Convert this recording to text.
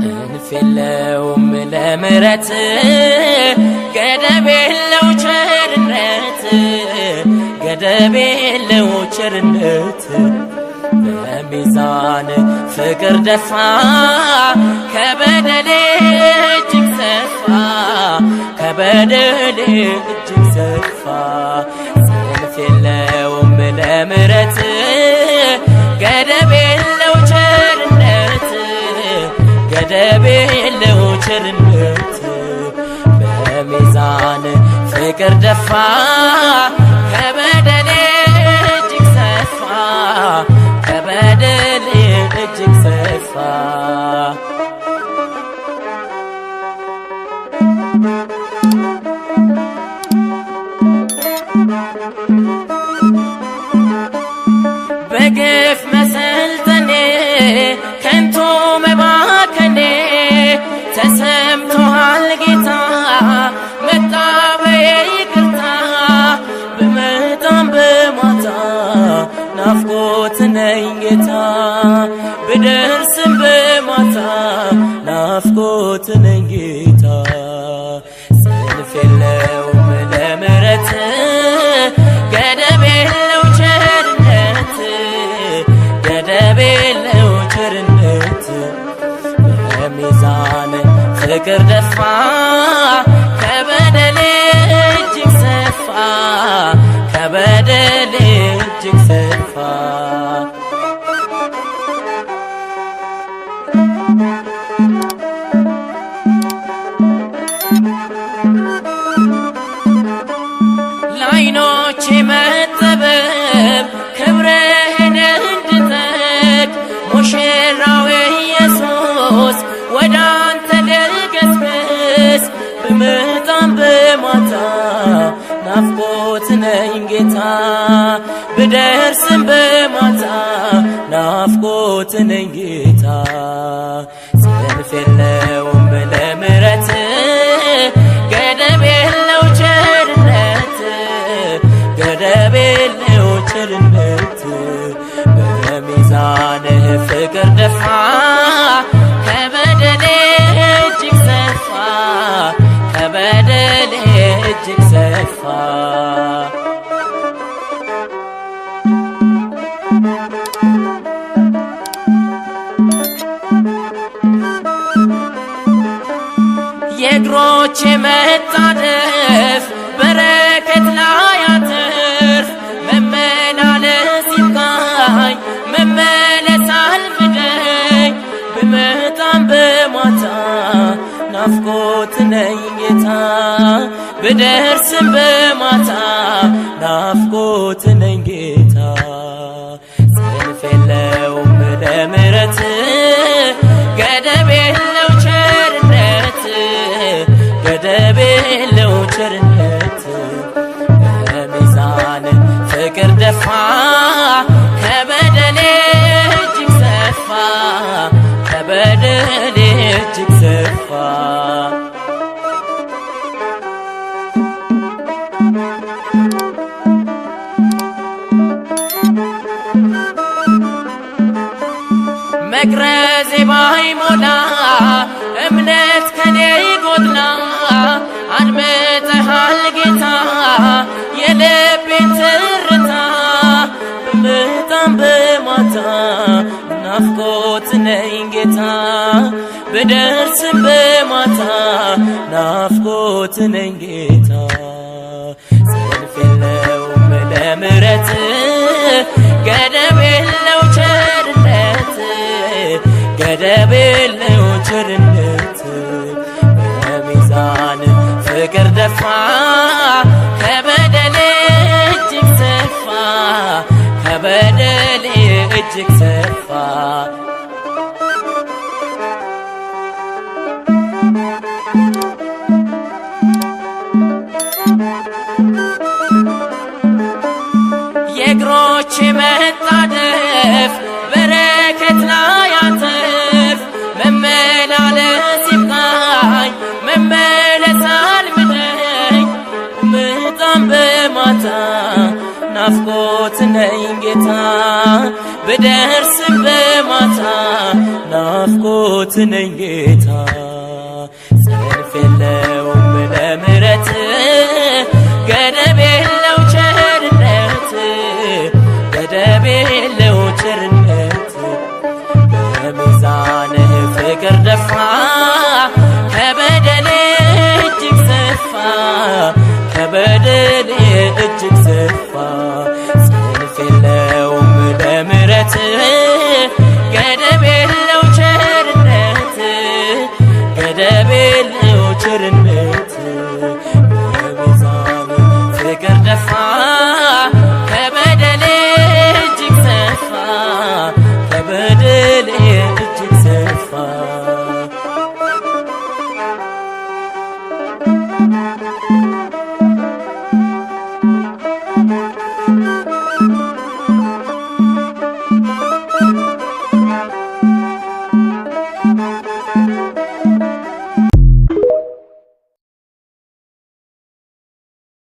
ሰልፍ የለውም ለምሕረት ገደብ የለው ቸርነት ገደብ የለው ቸርነት በሚዛን ፍቅር ደፋ ከበደሌ እጅግ ሰፋ ከበደሌ እጅግ ሰፋ ሰልፍ የለውም ለምሕረት ገደብ የለው ቸርነት ገደብ የለው ቸርነት በሚዛን ፍቅር ደፋ ከበደሌ እጅግ ሰፋ ከበደሌ እጅግ ሰፋ በግፍ መሰልጠኔ ከንቱ መባከኔ ተሰምቶሃል ጌታ መጣ በይቅርታ ብመጣም በማታ ናፍቆት ነኝ ጌታ ብደርስም በማታ ናፍቆት ነኝ ጌታ ሰልፍ የለውም ለምሕረት ገደብ የለው ቸርነት ገደብ የለው ቸርነት በሚዛን ፍቅር ደፋ ከበደሌ እጅግ ሰፋ ከበደሌ እጅግ ሰፋ ለዓይኖቼ መጠበብ ክብርህን እንድጠቅ ሙሽራው ኢየሱስ ወደ አንተ ልገስግስ ብመጣም በማታ ናፍቆት ነኝ ጌታ ብደርስም በማታ ናፍቆት ነኝ ጌታ ሰልፍ የለውም ለምሕረት ገደብ የለው ቸርነት ገደብ የለው ቸርነት በሚዛን ፍቅር ደፋ ከበደሌ እጅግ ሰፋ ከበደሌ እጅግ ሰፋ የእግሮቼ መጣደፍ በረከት ላይ አትርፍ መመላለስ ይብቃኝ መመለስ አልፍደኝ ብመጣም በማታ ናፍቆት ነኝ ጌታ ብደርስም በማታ ናፍቆት ነኝ ጌታ ሰልፍ የለውም ለምሕረት ገደብ የለው ቸርነት ገደብ የለው ቸርነት በሚዛን ፍቅር ደፋ ከበደሌ እጅግ ሰፋ ከበደሌ እጅግ ሰፋ መቅረዜ ባይሞላ እምነት ከኔ ይጎድላ አድምጠሃል ጌታ የልቤን ትርታ ብመጣም በማታ ናፍቆት ነኝ ጌታ ብደርስም በማታ ናፍቆት ነኝ ጌታ ሰልፍ የለውም ለምሕረት ገደብ የለው ቸርነት ገደብ የለው ቸርነት በሚዛን ፍቅር ደፋ ከበደሌ እጅግ ሰፋ ከበደሌ እጅግ ሰፋ የእግሮቼ መጣደፍ በረከት ላይ አትርፍ መመላለስ ይብቃኝ መመለስ አልፍደኝ ብመጣም በማታ ናፍቆት ነኝ ጌታ ብደርስም በማታ ናፍቆት ሕይወት ነኝ ጌታ ጽንፍ የለም